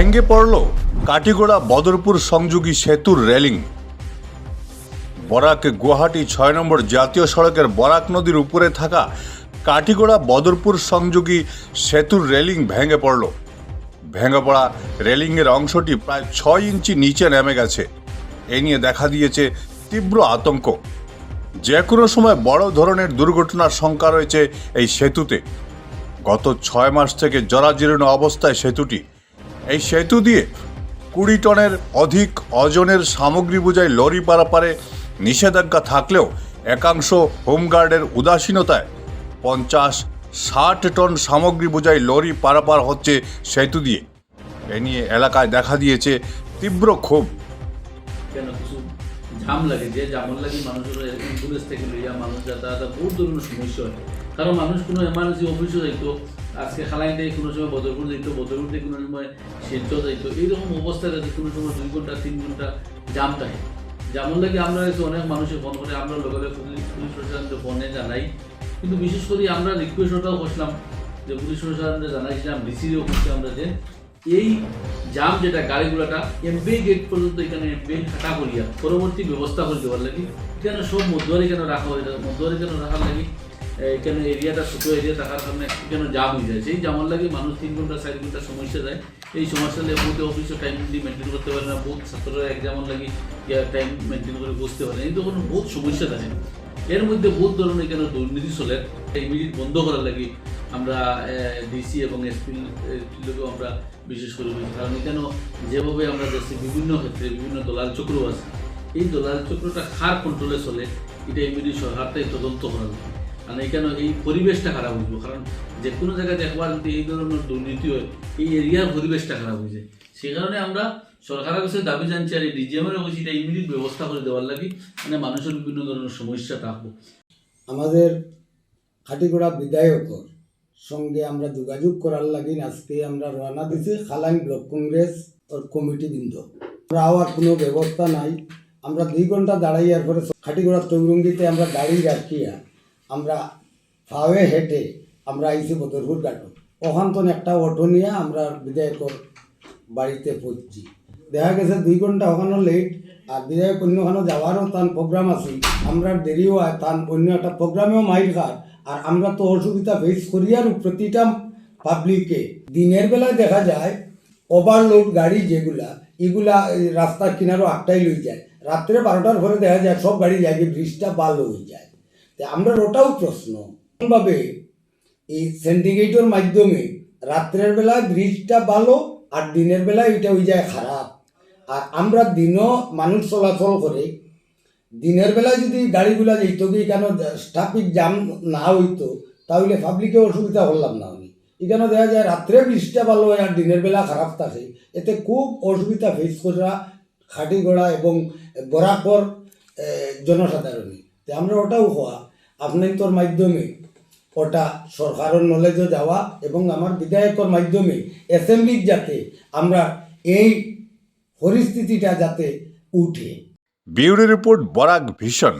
ভেঙে পড়ল কাটিগড়া বদরপুর সংযোগী সেতুর রেলিং। বরাক গুয়াহাটি ৬ নম্বর জাতীয় সড়কের বরাক নদীর উপরে থাকা কাটিগড়া বদরপুর সংযোগী সেতুর রেলিং ভেঙে পড়ল। ভেঙে পড়া রেলিংয়ের অংশটি প্রায় ৬ ইঞ্চি নিচে নেমে গেছে। এ নিয়ে দেখা দিয়েছে তীব্র আতঙ্ক। যে কোনো সময় বড় ধরনের দুর্ঘটনার শঙ্কা রয়েছে এই সেতুতে। গত ৬ মাস থেকে জরাজীর্ণ অবস্থায় সেতুটি। এই সেতু দিয়ে ২০ টনের অধিক ওজনের সামগ্রী বোঝাই লরি পারাপারে নিষেধাজ্ঞা থাকলেও একাংশ হোমগার্ডের উদাসীনতায় ৫০-৬০ টন সামগ্রী বোঝাই লরি পারাপার হচ্ছে সেতু দিয়ে। এ নিয়ে এলাকায় দেখা দিয়েছে তীব্র ক্ষোভ। কেন কিছু জাম লাগে, যে জামন লাগে মানুষের অ্যাম্বুলেন্স থেকে লইয়া মানুষ যাতায়াত বহুত ধরনের সমস্যা হয়। কারণ মানুষ কোনো এমার্জেন্সি অফিসও যাইতো, আজকে খালাই থেকে কোনো সময় বদরপুর যাইতো, বদরপুর থেকে কোনো সময় শিলচর যাইতো। এইরকম অবস্থায় কোনো সময় ২ ঘন্টা ৩ ঘন্টা জাম থাকে। যেমন লাগে আমরা অনেক মানুষের ফোন করে, আমরা লোকালে পুলিশ প্রশাসনকে ফোনে জানাই, কিন্তু বিশেষ করে আমরা রিকোয়েস্টটাও করছিলাম যে পুলিশ প্রশাসনকে জানাইছিলাম, ডিসির অফিসে আমরা যে এই জাম যেটা গাড়িগুলোটা এমবি গেট পর্যন্ত এখানে এমবি খাটা করিয়া পরবর্তী ব্যবস্থা করে দেওয়ার লাগি। কেন সব মধ্যবাড়ি কেন রাখা হয়ে যায়, মধ্যবাড়ি কেন রাখার লাগি কেন এরিয়াটা ছোটো এরিয়া থাকার কারণে কেন জাম হয়ে যায়। সেই জামার লাগে মানুষ ৩ ঘন্টা ৪ ঘন্টা সমস্যা যায়। এই সমস্যা লাগে বহুত অফিসে টাইম মেনটেন করতে পারে না, বহুত ছাত্ররা এক্সামের লাগে টাইম মেনটেন করে বসতে পারে না। এই তখন বহুত সমস্যা থাকে। এর মধ্যে বহুত ধরনের কেন দুর্নীতি চলে, ইমিডিয়েট বন্ধ করার লাগি আমরা ডিসি এবং এসপি লোকেও আমরা বিশেষ করে বলছি। কারণ এখানে যেভাবে আমরা দেখছি বিভিন্ন ক্ষেত্রে বিভিন্ন দলাল চক্র আছে, এই দলাল চক্রটা কার কন্ট্রোলে চলে এটা ইমিডিয়েট সরকারটাই তদন্ত করা লাগে। কারণ এখানে এই পরিবেশটা খারাপ হইব। কারণ যে কোনো জায়গায় দেখবার যদি এই ধরনের দুর্নীতি হয়, এই এরিয়ার পরিবেশটা খারাপ হয়ে যায়। সেই কারণে আমরা সরকারের কাছে দাবি জানছি আর এই ডিজিএমের অবশ্যই এটা ইমিডিয়েট ব্যবস্থা করে দেওয়ার লাগে, মানে মানুষের বিভিন্ন ধরনের সমস্যা থাকবো। আমাদের কাটিগড়া বিধায়কর সঙ্গে আমরা যোগাযোগ করার লাগি আজকে আমরা রওনা দিছি খালাইন ব্লক কংগ্রেস কমিটি বৃন্দ। আমরা আর কোনো ব্যবস্থা নাই। আমরা ২ ঘন্টা দাঁড়াইয়ার পরে খাটিগড়া চৌরঙ্গিতে আমরা গাড়ি রাখিয়া আমরা ফাওয়ে হেঁটে আমরা আইসি বদরপুর ঘাটও। ওখান তো একটা অটো নিয়ে আমরা বিধায়কর বাড়িতে পড়ছি। দেখা গেছে ২ ঘন্টা ওখানে লেট, আর বিধায়ক অন্যখানে যাওয়ারও তার প্রোগ্রাম আছে, আমরা দেরিও হয়, তার অন্য একটা প্রোগ্রামেও মাইল খায়। আর আমরা তো অসুবিধা ফেস করি আর প্রতিটা পাবলিকে। দিনের বেলায় দেখা যায় ওভারলোড গাড়ি যেগুলা এগুলা রাস্তার কিনারও আটটাই লই যায়, রাত্রে ১২টার পরে দেখা যায় সব গাড়ি যায়, ব্রিজটা ভালো হয়ে যায়। তো আমরা ওটাও প্রশ্ন ভাবে এই সিন্ডিকেটের মাধ্যমে রাত্রের বেলায় ব্রিজটা ভালো আর দিনের বেলায় এটা হয়ে যায় খারাপ। আর আমরা দিনও মানুষ চলাচল করে, দিনের বেলায় যদি গাড়িগুলা যেত কি কেন ট্রাফিক জ্যাম না হইতো তাহলে পাবলিকে অসুবিধা করলাম না আমি। এখানে দেখা যায় রাত্রে বৃষ্টিটা ভালো হয় আর দিনের বেলা খারাপ থাকে, এতে খুব অসুবিধা ফেস করা খাটিগড়া এবং বরাকর জনসাধারণে। তো আমরা ওটাও হওয়া আপনার মাধ্যমে ওটা সরকারের নলেজে যাওয়া এবং আমার বিধায়কের মাধ্যমে অ্যাসেম্বলির যাতে আমরা এই পরিস্থিতিটা যাতে উঠে। Bureau report, Barak vision.